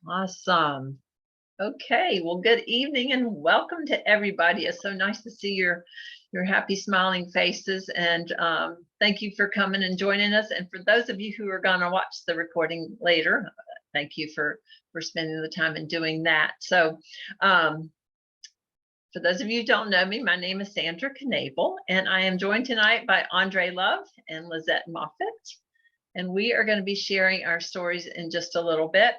Awesome. Okay, well, good evening and welcome to everybody. It's so nice to see your happy, smiling faces, and thank you for coming and joining us. And for those of you who are going to watch the recording later, thank you for spending the time and doing that. So, for those of you who don't know me, my name is Sandra Knable, and I am joined tonight by Andre Love and Lizette Moffett. And we are going to be sharing our stories in just a little bit.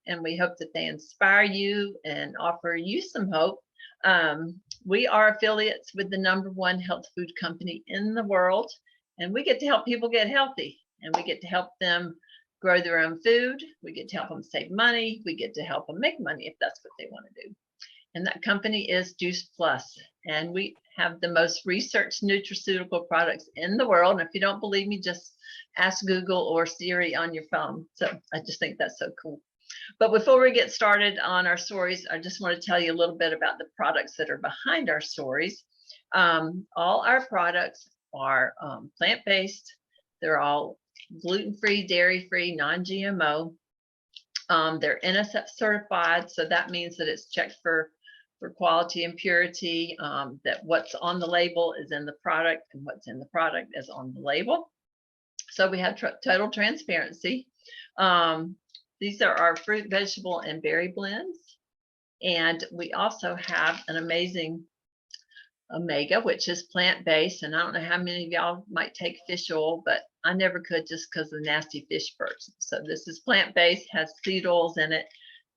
And we hope that they inspire you and offer you some hope. We are affiliates with the #1 health food company in the world. And we get to help people get healthy. And we get to help them grow their own food. We get to help them save money. We get to help them make money if that's what they want to do. And that company is Juice Plus. And we have the most researched nutraceutical products in the world. And if you don't believe me, just ask Google or Siri on your phone. So I just think that's so cool. But before we get started on our stories, I just want to tell you a little bit about the products that are behind our stories. All our products are plant-based. They're all gluten-free, dairy-free, non-GMO. They're NSF certified, so that means that it's checked for quality and purity, that what's on the label is in the product and what's in the product is on the label. So we have total transparency. These are our fruit, vegetable, and berry blends. And we also have an amazing omega, which is plant-based. And I don't know how many of y'all might take fish oil, but I never could just because of the nasty fish burps. So this is plant-based, has seed oils in it,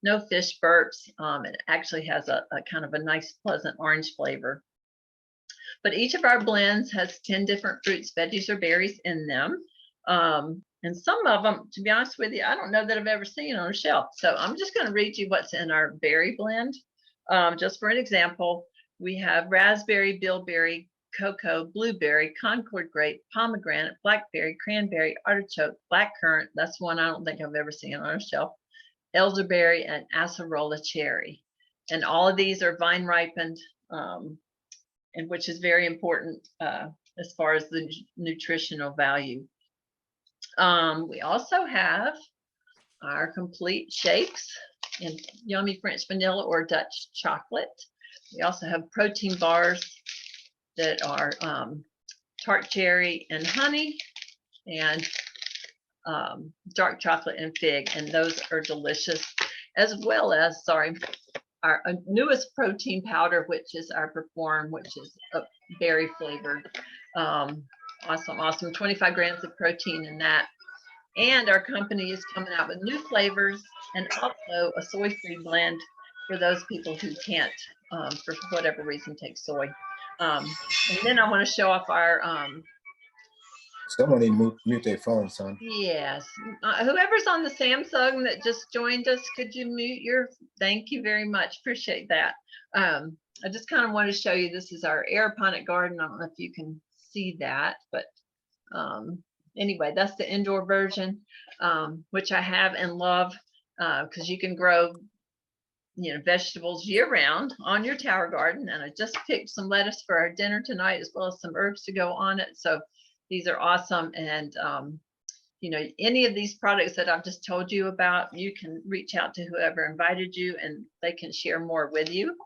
no fish burps. It actually has a kind of a nice, pleasant orange flavor. But each of our blends has 10 different fruits, veggies, or berries in them. And some of them, to be honest with you, I don't know that I've ever seen on a shelf. So I'm just going to read you what's in our berry blend. Just for an example, we have raspberry, bilberry, cocoa, blueberry, Concord grape, pomegranate, blackberry, cranberry, artichoke, blackcurrant. That's one I don't think I've ever seen on a shelf. Elderberry and acerola cherry. And all of these are vine ripened, and which is very important as far as the nutritional value. We also have our complete shakes in yummy French vanilla or Dutch chocolate. We also have protein bars that are tart cherry and honey, and dark chocolate and fig, and those are delicious, as well as, our newest protein powder, which is our Perform, which is berry flavored. Awesome 25 grams of protein in that. And our company is coming out with new flavors and also a soy-free blend for those people who can't, for whatever reason, take soy. And then I want to show off our someone need to mute their phone, son. Yes. Whoever's on the Samsung that just joined us, could you mute your, thank you very much. Appreciate that. I just kind of want to show you, this is our aeroponic garden. I don't know if you can see that, but anyway, that's the indoor version, which I have and love, because you can grow, vegetables year round on your tower garden. And I just picked some lettuce for our dinner tonight, as well as some herbs to go on it. So these are awesome. And, any of these products that I've just told you about, you can reach out to whoever invited you and they can share more with you.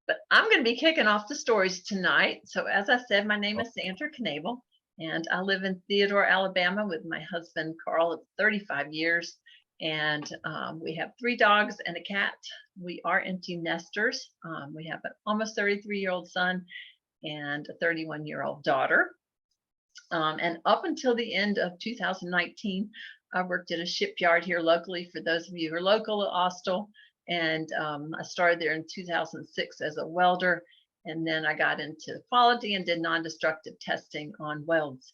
But I'm going to be kicking off the stories tonight. So as I said, my name is Sandra Knable, and I live in Theodore, Alabama with my husband, Carl, of 35 years. And we have 3 dogs and a cat. We are empty nesters. We have an almost 33-year-old son and a 31-year-old daughter. And up until the end of 2019, I worked at a shipyard here locally, for those of you who are local at Austell. And I started there in 2006 as a welder. And then I got into quality and did non-destructive testing on welds.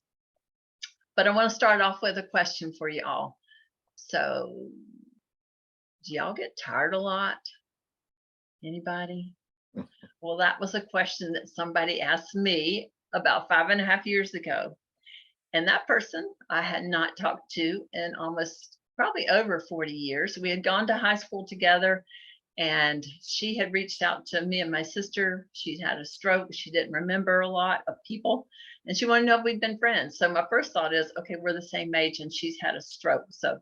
But I want to start off with a question for you all. So, do y'all get tired a lot? Anybody? Well, that was a question that somebody asked me about 5.5 years ago. And that person I had not talked to in almost probably over 40 years. We had gone to high school together, and she had reached out to me and my sister. She'd had a stroke. She didn't remember a lot of people, and she wanted to know if we'd been friends. So my first thought is, okay, we're the same age and she's had a stroke. So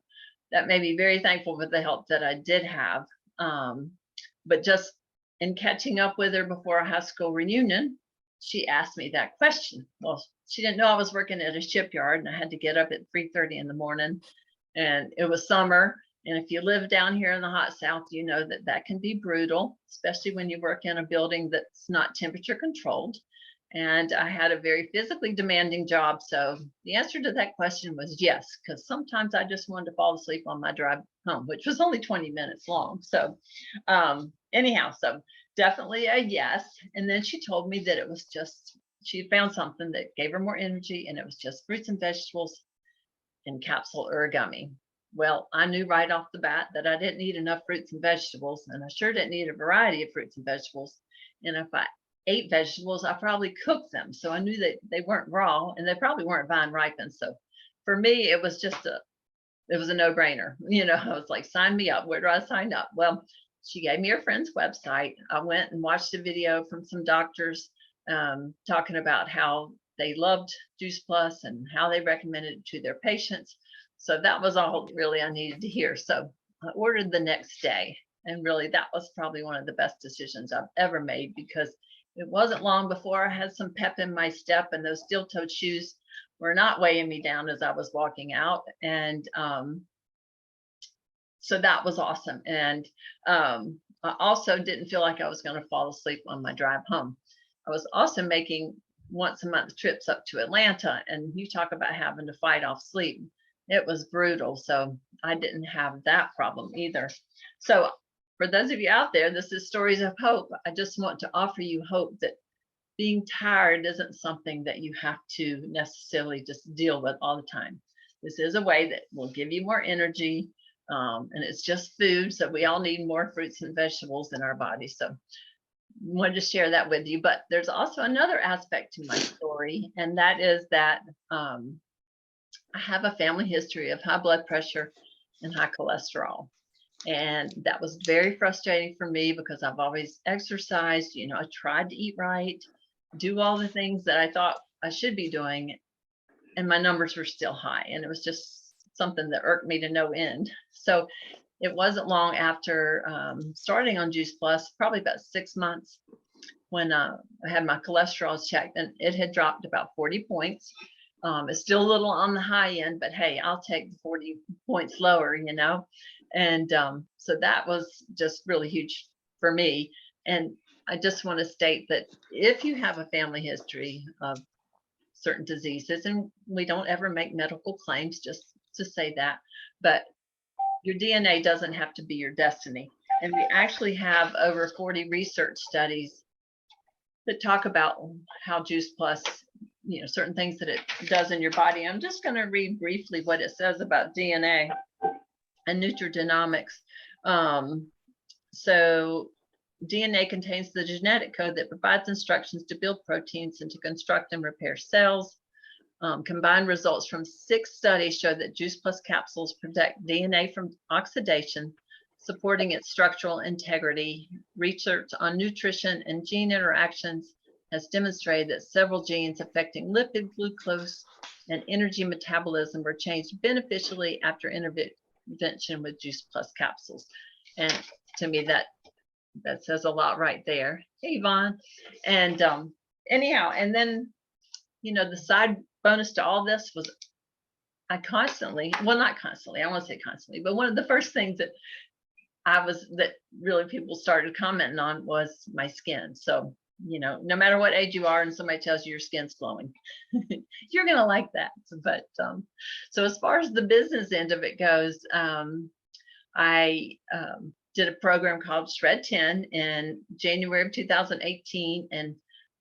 that made me very thankful for the help that I did have. But just in catching up with her before our high school reunion, she asked me that question. Well, she didn't know I was working at a shipyard and I had to get up at 3:30 in the morning, and it was summer. And if you live down here in the hot South, you know that that can be brutal, especially when you work in a building that's not temperature controlled. And I had a very physically demanding job. So the answer to that question was yes, because sometimes I just wanted to fall asleep on my drive home, which was only 20 minutes long. So anyhow, so definitely a yes. And then she told me that it was just, she found something that gave her more energy, and it was just fruits and vegetables in capsule or a gummy. Well, I knew right off the bat that I didn't eat enough fruits and vegetables, and I sure didn't eat a variety of fruits and vegetables. And if I ate vegetables, I probably cooked them. So I knew that they weren't raw and they probably weren't vine ripened. So for me, it was just it was a no-brainer. You know, I was like, sign me up. Where do I sign up? Well, she gave me her friend's website. I went and watched a video from some doctors talking about how they loved Juice Plus and how they recommended it to their patients. So that was all really I needed to hear. So I ordered the next day. And really, that was probably one of the best decisions I've ever made, because it wasn't long before I had some pep in my step, and those steel-toed shoes were not weighing me down as I was walking out. And so that was awesome. And I also didn't feel like I was going to fall asleep on my drive home. I was also making once a month trips up to Atlanta, and you talk about having to fight off sleep. It was brutal. So I didn't have that problem either. So for those of you out there, this is Stories of Hope. I just want to offer you hope that being tired isn't something that you have to necessarily just deal with all the time. This is a way that will give you more energy, and it's just food. So we all need more fruits and vegetables in our body. So I wanted to share that with you. But there's also another aspect to my story, and that is that I have a family history of high blood pressure and high cholesterol. And that was very frustrating for me because I've always exercised, you know, I tried to eat right, do all the things that I thought I should be doing, and my numbers were still high. And it was just something that irked me to no end. So it wasn't long after starting on Juice Plus, probably about 6 months, when I had my cholesterol checked, and it had dropped about 40 points. It's still a little on the high end, but hey, I'll take the 40 points lower, you know. And so that was just really huge for me. And I just want to state that if you have a family history of certain diseases, and we don't ever make medical claims, just to say that, but your DNA doesn't have to be your destiny. And we actually have over 40 research studies that talk about how Juice Plus, you know, certain things that it does in your body. I'm just going to read briefly what it says about DNA and nutrigenomics. So DNA contains the genetic code that provides instructions to build proteins and to construct and repair cells. Combined results from 6 studies show that Juice Plus capsules protect DNA from oxidation, supporting its structural integrity. Research on nutrition and gene interactions has demonstrated that several genes affecting lipid, glucose, and energy metabolism were changed beneficially after intervention with Juice Plus capsules. And to me, that says a lot right there. Hey, Yvonne. And anyhow, and then, you know, the side bonus to all this was I constantly, well, not constantly, I won't say constantly, but one of the first things that that really people started commenting on was my skin. So, you know, no matter what age you are and somebody tells you your skin's glowing, you're going to like that. But so as far as the business end of it goes, I did a program called Shred 10 in January of 2018. And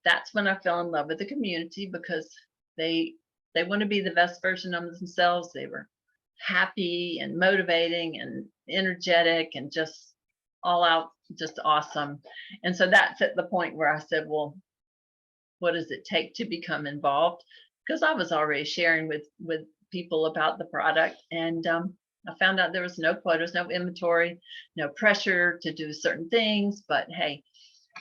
that's when I fell in love with the community, because they want to be the best version of themselves. They were happy and motivating and energetic and just all out, just awesome. And so that's at the point where I said, well, what does it take to become involved? Because I was already sharing with people about the product, and I found out there was no quotas, no inventory, no pressure to do certain things. But hey,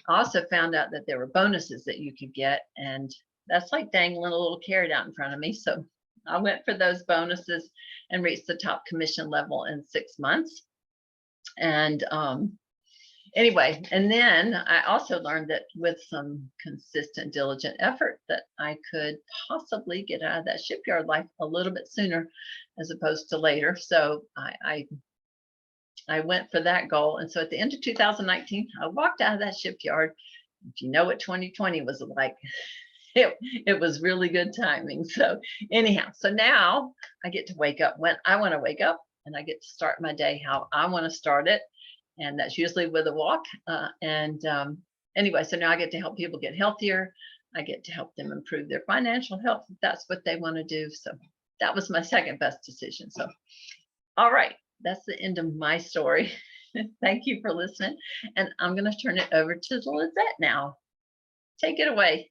I also found out that there were bonuses that you could get, and that's like dangling a little carrot out in front of me. So I went for those bonuses and reached the top commission level in 6 months. And anyway, and then I also learned that with some consistent, diligent effort, that I could possibly get out of that shipyard life a little bit sooner as opposed to later. So I went for that goal. And so at the end of 2019, I walked out of that shipyard. If you know what 2020 was like, it was really good timing. So anyhow, so now I get to wake up when I want to wake up, and I get to start my day how I want to start it. And that's usually with a walk. Anyway, so now I get to help people get healthier. I get to help them improve their financial health if that's what they want to do. So that was my second best decision. So, all right, that's the end of my story. Thank you for listening. And I'm going to turn it over to Lizette now. Take it away.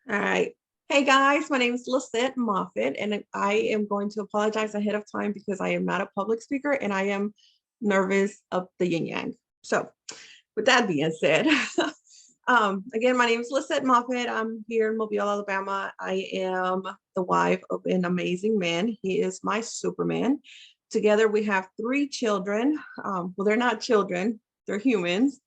All right. Hey guys, my name is Lizette Moffitt, and I am going to apologize ahead of time because I am not a public speaker and I am nervous of the yin yang. So with that being said, again, my name is Lizette Moffitt. I'm here in Mobile, Alabama. I am the wife of an amazing man. He is my Superman. Together we have 3 children. Well, they're not children, they're humans.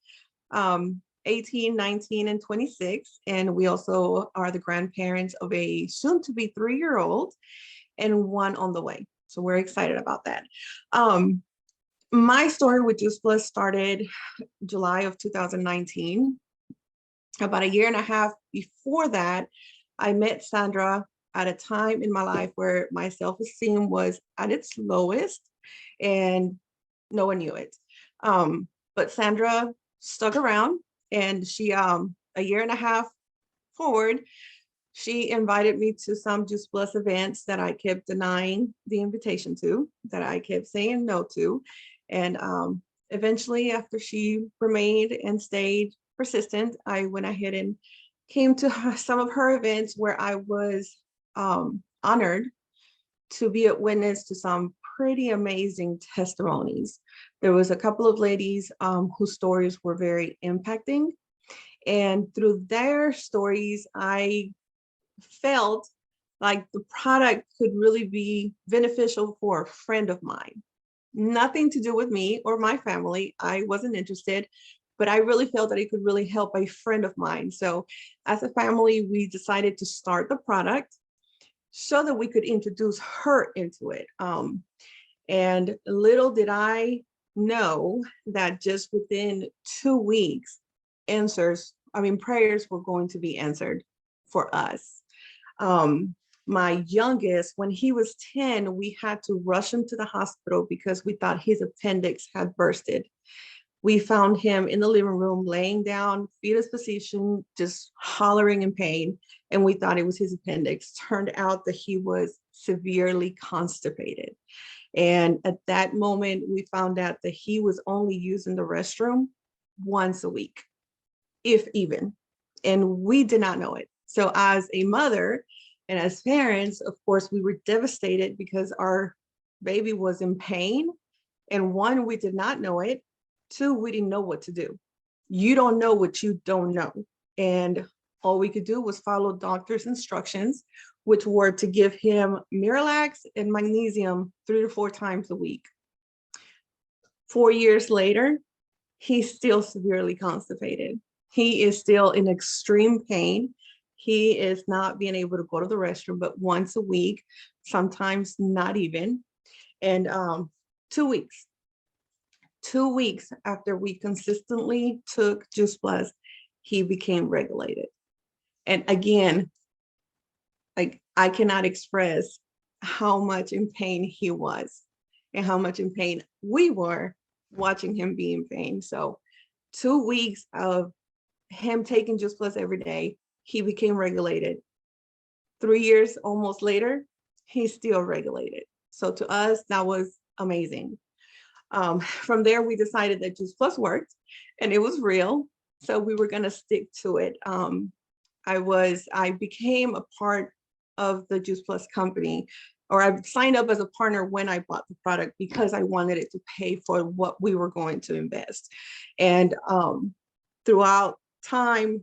18, 19, and 26. And we also are the grandparents of a soon to be 3-year-old and 1 on the way. So we're excited about that. My story with Juice Plus started July of 2019. About a year and a half before that, I met Sandra at a time in my life where my self-esteem was at its lowest and no one knew it. But Sandra stuck around. And she, a year and a half forward, she invited me to some Juice Plus events that I kept denying the invitation to, that I kept saying no to. And eventually, after she remained and stayed persistent, I went ahead and came to some of her events where I was honored to be a witness to some pretty amazing testimonies. There was a couple of ladies whose stories were very impacting. And through their stories, I felt like the product could really be beneficial for a friend of mine. Nothing to do with me or my family. I wasn't interested, but I really felt that it could really help a friend of mine. So as a family, we decided to start the product so that we could introduce her into it. And little did I know that just within 2 weeks, prayers were going to be answered for us. My youngest, when he was 10, we had to rush him to the hospital because we thought his appendix had bursted. We found him in the living room, laying down, fetus position, just hollering in pain. And we thought it was his appendix. Turned out that he was severely constipated. And at that moment, we found out that he was only using the restroom once a week, if even. And we did not know it. So as a mother and as parents, of course, we were devastated because our baby was in pain. And 1, we did not know it. 2, we didn't know what to do. You don't know what you don't know. And all we could do was follow doctor's instructions, which were to give him Miralax and magnesium 3 to 4 times a week. 4 years later, he's still severely constipated. He is still in extreme pain. He is not being able to go to the restroom but once a week, sometimes not even. And 2 weeks. 2 weeks after we consistently took Juice Plus, he became regulated. And again, like, I cannot express how much in pain he was and how much in pain we were watching him be in pain. So 2 weeks of him taking Juice Plus every day, he became regulated. 3 years almost later, he's still regulated. So to us, that was amazing. From there, we decided that Juice Plus worked and it was real. So we were going to stick to it. I became a part of the Juice Plus company, or I signed up as a partner when I bought the product because I wanted it to pay for what we were going to invest. And throughout time,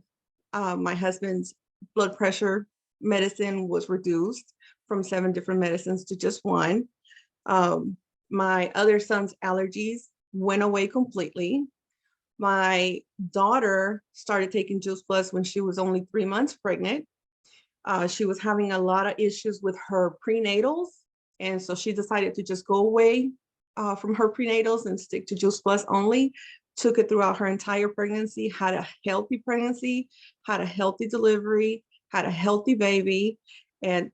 my husband's blood pressure medicine was reduced from 7 different medicines to just one. My other son's allergies went away completely. My daughter started taking Juice Plus when she was only 3 months pregnant. She was having a lot of issues with her prenatals. And so she decided to just go away from her prenatals and stick to Juice Plus only. Took it throughout her entire pregnancy, had a healthy pregnancy, had a healthy delivery, had a healthy baby. And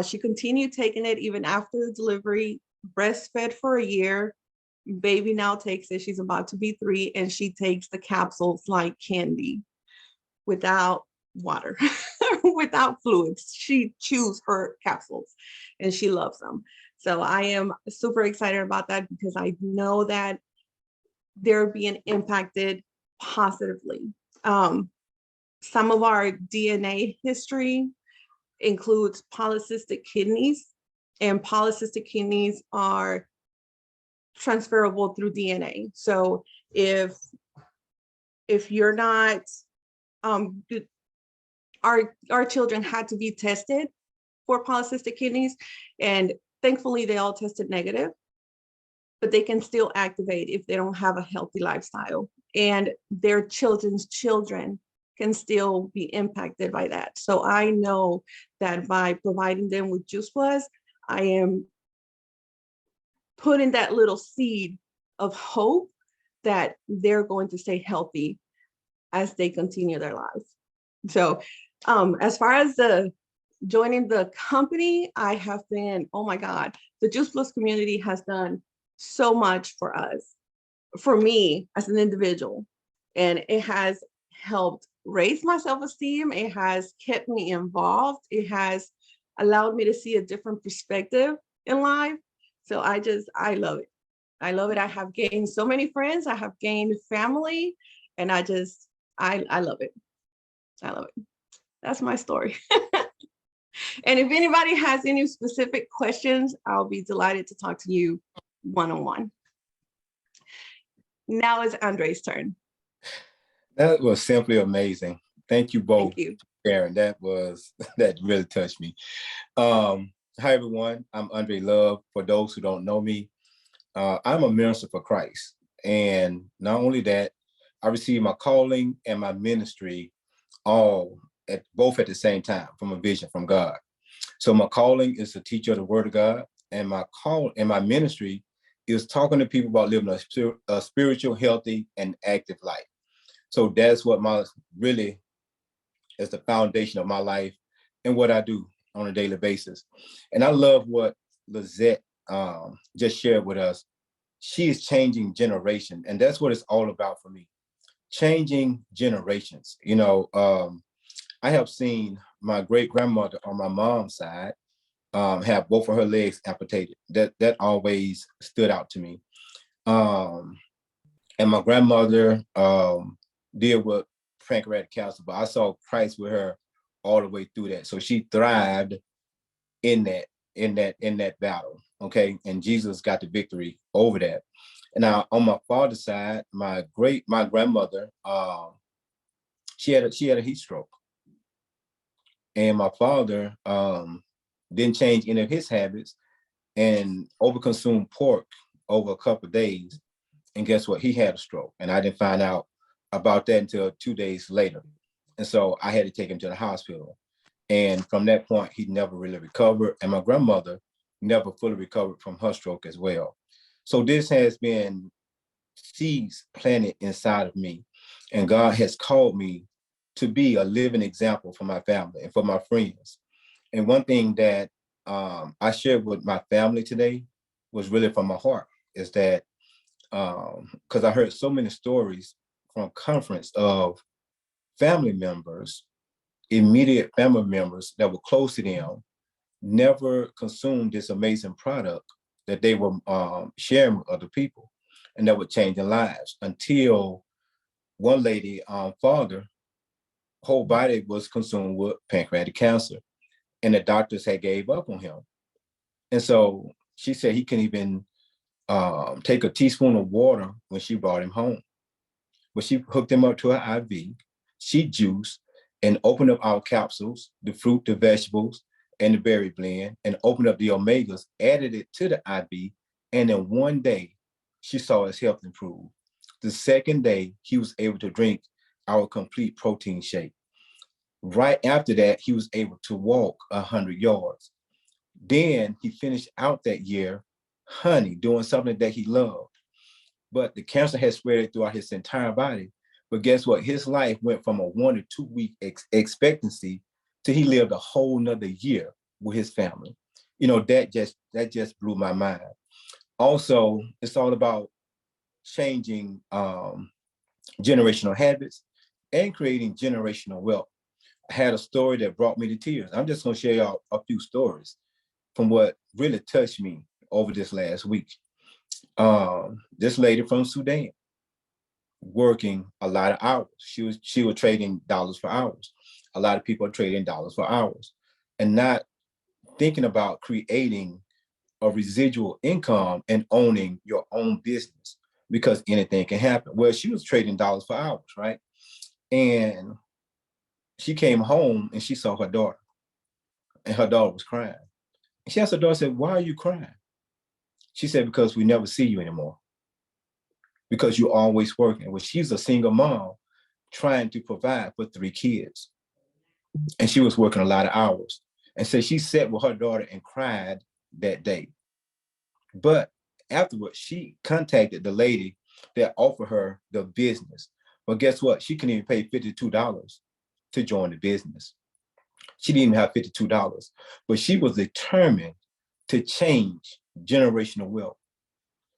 she continued taking it even after the delivery, breastfed for a year. Baby now takes it. She's about to be 3, and she takes the capsules like candy without water, without fluids. She chews her capsules and she loves them. So I am super excited about that because I know that they're being impacted positively. Some of our DNA history includes polycystic kidneys, and polycystic kidneys are transferable through DNA. So if you're not, our children had to be tested for polycystic kidneys, and thankfully they all tested negative, but they can still activate if they don't have a healthy lifestyle, and their children's children can still be impacted by that. So I know that by providing them with Juice Plus, I am putting that little seed of hope that they're going to stay healthy as they continue their lives. So as far as joining the company, I have been, oh my God, the Juice Plus community has done so much for us, for me as an individual. And it has helped raise my self-esteem. It has kept me involved. It has allowed me to see a different perspective in life. So I love it. I love it. I have gained so many friends. I have gained family, and I love it. I love it. That's my story. And if anybody has any specific questions, I'll be delighted to talk to you one-on-one. Now it's Andre's turn. That was simply amazing. Thank you both. Thank you. Karen, that really touched me. Hi everyone, I'm Andre Love. For those who don't know me, I'm a minister for Christ. And not only that, I received my calling and my ministry both at the same time from a vision from God. So my calling is to teach you the word of God, and my ministry is talking to people about living a spiritual, healthy, and active life. So that's what really is the foundation of my life and what I do on a daily basis. And I love what Lizette just shared with us. She is changing generation, and that's what it's all about for me. Changing generations. You know, I have seen my great grandmother on my mom's side have both of her legs amputated. That always stood out to me. And my grandmother deal with pancreatic cancer, but I saw Christ with her all the way through that. So she thrived in that battle. Okay, and Jesus got the victory over that. And now on my father's side, my grandmother, she had a heat stroke, and my father didn't change any of his habits and overconsumed pork over a couple of days. And guess what? He had a stroke, and I didn't find out about that until 2 days later. And so I had to take him to the hospital. And from that point, he never really recovered. And my grandmother never fully recovered from her stroke as well. So this has been seeds planted inside of me. And God has called me to be a living example for my family and for my friends. And one thing that I shared with my family today was really from my heart, is that because I heard so many stories from conference of family members, immediate family members that were close to them, never consumed this amazing product that they were sharing with other people, and that would change their lives, until one lady, father, whole body was consumed with pancreatic cancer, and the doctors had gave up on him. And so she said he couldn't even take a teaspoon of water when she brought him home. But she hooked him up to an IV, she juiced, and opened up our capsules, the fruit, the vegetables, and the berry blend, and opened up the omegas, added it to the IV, and in one day, she saw his health improve. The second day, he was able to drink our complete protein shake. Right after that, he was able to walk 100 yards. Then he finished out that year, honey, doing something that he loved. But the cancer had spread throughout his entire body. But guess what? His life went from a 1 to 2 week expectancy to he lived a whole nother year with his family. You know, that just blew my mind. Also, it's all about changing generational habits and creating generational wealth. I had a story that brought me to tears. I'm just gonna share y'all a few stories from what really touched me over this last week. This lady from Sudan, working a lot of hours. She was trading dollars for hours. A lot of people are trading dollars for hours and not thinking about creating a residual income and owning your own business, because anything can happen. Well, she was trading dollars for hours, right? And she came home and she saw her daughter, and her daughter was crying. And she asked her daughter, said, "Why are you crying?" She said, "Because we never see you anymore. Because you're always working." Well, she's a single mom trying to provide for 3 kids. And she was working a lot of hours. And so she sat with her daughter and cried that day. But afterwards, she contacted the lady that offered her the business. But guess what? She couldn't even pay $52 to join the business. She didn't even have $52, but she was determined to change generational wealth.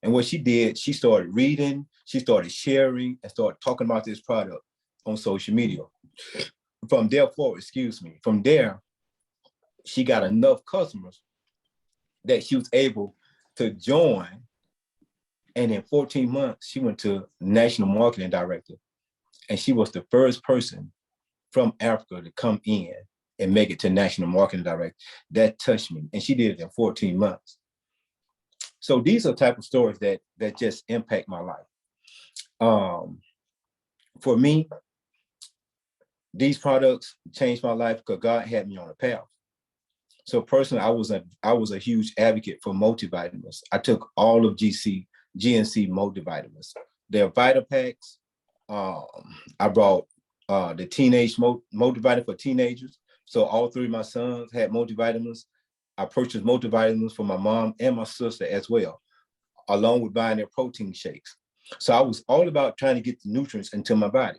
And what she did, she started reading, she started sharing, and started talking about this product on social media. From there, she got enough customers that she was able to join. And in 14 months, she went to National Marketing Director. And she was the first person from Africa to come in and make it to National Marketing Director. That touched me. And she did it in 14 months. So these are the type of stories that just impact my life. For me, these products changed my life because God had me on a path. So personally, I was a huge advocate for multivitamins. I took all of GNC multivitamins. They're Vitapaks. I brought the teenage multivitamin for teenagers. So all 3 of my sons had multivitamins. I purchased multivitamins for my mom and my sister as well, along with buying their protein shakes. So I was all about trying to get the nutrients into my body,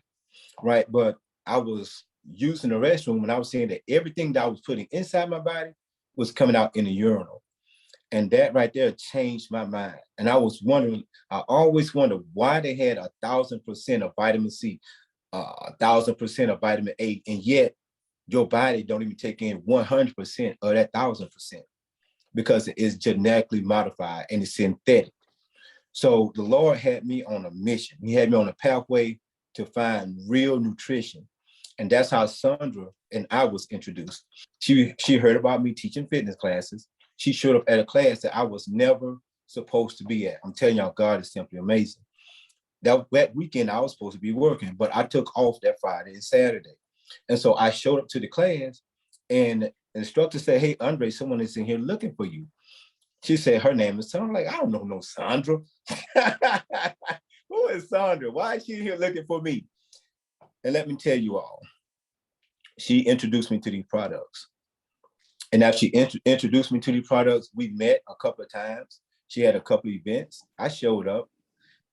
right? But I was using the restroom and I was seeing that everything that I was putting inside my body was coming out in the urinal. And that right there changed my mind. And I always wondered why they had 1,000% of vitamin C, 1,000% of vitamin A, and yet your body don't even take in 100% of that 1,000% because it is genetically modified and it's synthetic. So the Lord had me on a mission. He had me on a pathway to find real nutrition. And that's how Sandra and I was introduced. She heard about me teaching fitness classes. She showed up at a class that I was never supposed to be at. I'm telling y'all, God is simply amazing. That weekend I was supposed to be working, but I took off that Friday and Saturday. And so I showed up to the class and the instructor said, "Hey, Andre, someone is in here looking for you." She said, her name is Sandra. I'm like, I don't know no Sandra. Who is Sandra? Why is she here looking for me? And let me tell you all, she introduced me to these products. And after she introduced me to these products, we met a couple of times. She had a couple of events. I showed up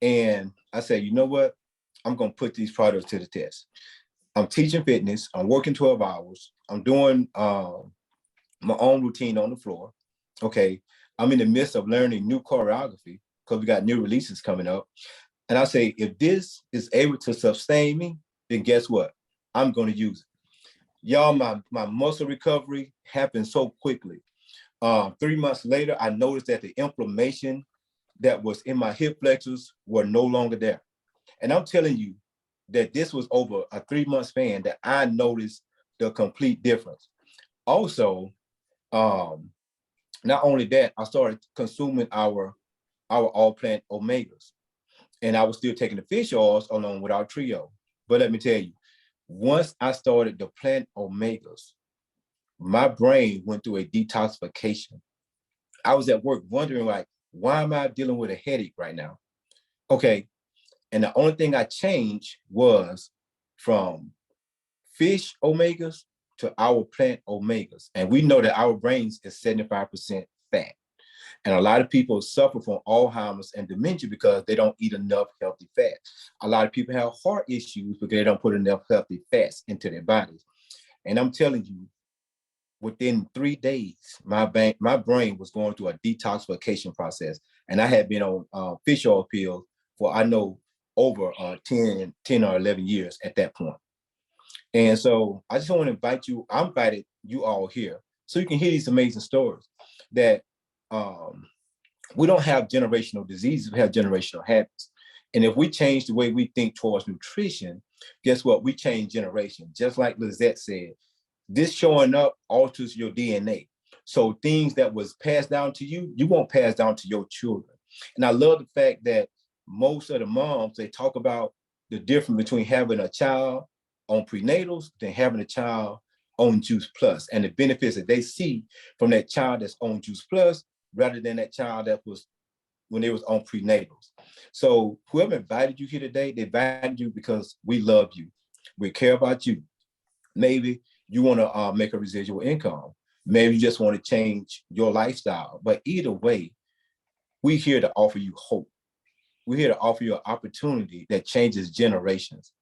and I said, you know what? I'm going to put these products to the test. I'm teaching fitness. I'm working 12 hours. I'm doing my own routine on the floor. Okay. I'm in the midst of learning new choreography because we got new releases coming up. And I say, if this is able to sustain me, then guess what? I'm going to use it. Y'all, my muscle recovery happened so quickly. 3 months later, I noticed that the inflammation that was in my hip flexors were no longer there. And I'm telling you that this was over a 3-month span that I noticed the complete difference. Also, not only that, I started consuming our all plant omegas. And I was still taking the fish oils along with our trio. But let me tell you, Once I started the plant omegas, my brain went through a detoxification. I was at work wondering, like, why am I dealing with a headache right now? Okay. And the only thing I changed was from fish omegas to our plant omegas. And we know that our brains is 75% fat. And a lot of people suffer from Alzheimer's and dementia because they don't eat enough healthy fat. A lot of people have heart issues because they don't put enough healthy fats into their bodies. And I'm telling you, within 3 days, my brain was going through a detoxification process. And I had been on fish oil pills for, I know, over 10 or 11 years at that point. And so I just want to invite you, I invited you all here so you can hear these amazing stories that we don't have generational diseases, we have generational habits. And if we change the way we think towards nutrition, guess what? We change generation. Just like Lizette said, this showing up alters your DNA. So things that was passed down to you, you won't pass down to your children. And I love the fact that most of the moms, they talk about the difference between having a child on prenatals than having a child on Juice Plus, and the benefits that they see from that child that's on Juice Plus rather than that child that was when they was on prenatals. So whoever invited you here today, they invited you because we love you. We care about you. Maybe you want to make a residual income. Maybe you just want to change your lifestyle. But either way, we're here to offer you hope. We're here to offer you an opportunity that changes generations.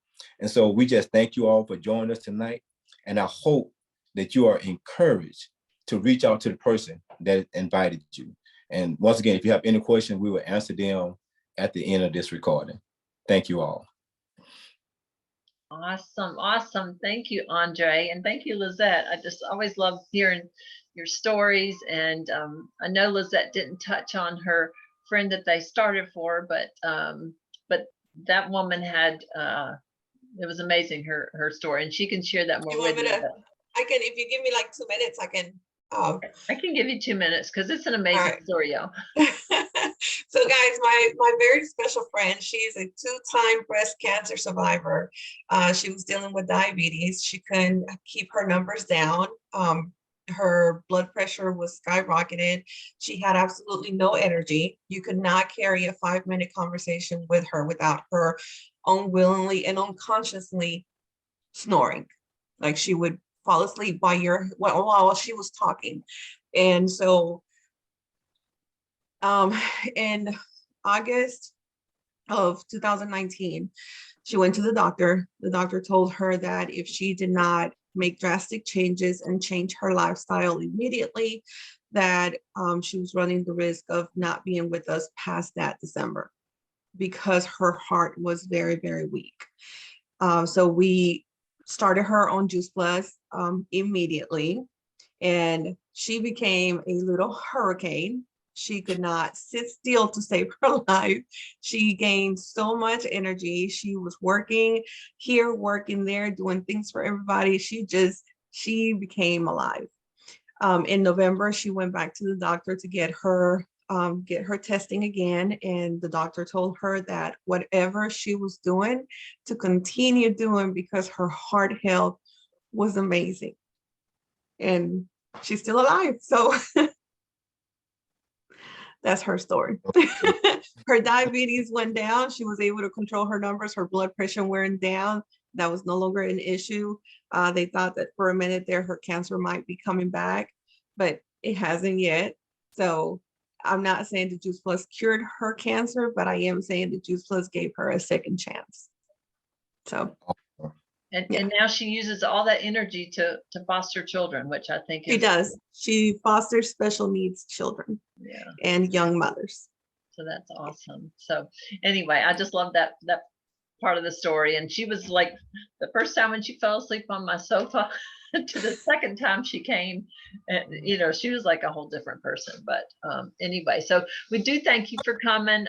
And so we just thank you all for joining us tonight. And I hope that you are encouraged to reach out to the person that invited you. And once again, if you have any questions, we will answer them at the end of this recording. Thank you all. Awesome. Awesome. Thank you, Andre. And thank you, Lizette. I just always love hearing your stories. And I know Lizette didn't touch on her friend that they started for, but that woman had, it was amazing, her story. And she can share that more with you. I can, if you give me like 2 minutes, I can. I can give you 2 minutes because it's an amazing story, y'all. So guys, my very special friend, she's a 2-time breast cancer survivor. She was dealing with diabetes. She couldn't keep her numbers down. Her blood pressure was skyrocketed. She had absolutely no energy. You could not carry a 5-minute conversation with her without her unwillingly and unconsciously snoring. Like she would fall asleep while she was talking. And so in August of 2019, she went to the doctor. The doctor told her that if she did not make drastic changes and change her lifestyle immediately, that she was running the risk of not being with us past that December because her heart was very, very weak. So we started her on Juice Plus immediately, and she became a little hurricane. She could not sit still to save her life. She gained so much energy. She was working here, working there, doing things for everybody. She became alive. In November, she went back to the doctor to get her testing again. And the doctor told her that whatever she was doing to continue doing because her heart health was amazing. And she's still alive. So that's her story. Her diabetes went down. She was able to control her numbers. Her blood pressure went down. That was no longer an issue. They thought that for a minute there, her cancer might be coming back, but it hasn't yet. So I'm not saying the Juice Plus cured her cancer, but I am saying the Juice Plus gave her a second chance. So. And now she uses all that energy to foster children, which I think she does. She fosters special needs children and young mothers. So that's awesome. So anyway, I just love that part of the story. And she was like the first time when she fell asleep on my sofa to the second time she came, and she was like a whole different person. But anyway, so we do thank you for coming.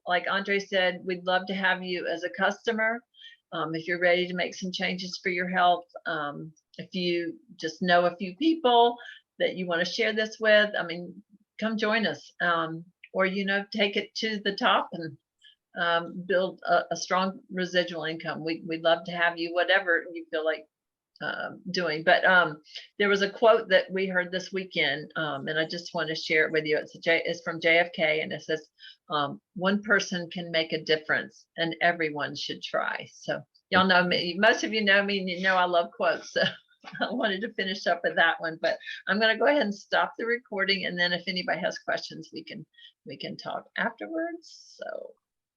Like Andre said, we'd love to have you as a customer. If you're ready to make some changes for your health, if you just know a few people that you want to share this with, come join us, or take it to the top and build a strong residual income. We'd love to have you, whatever you feel like doing. But there was a quote that we heard this weekend, and I just want to share it with you. It's from JFK, and it says, one person can make a difference and everyone should try. So y'all know me, most of you know me, and you know I love quotes. So I wanted to finish up with that one, but I'm going to go ahead and stop the recording, and then if anybody has questions, we can talk afterwards. So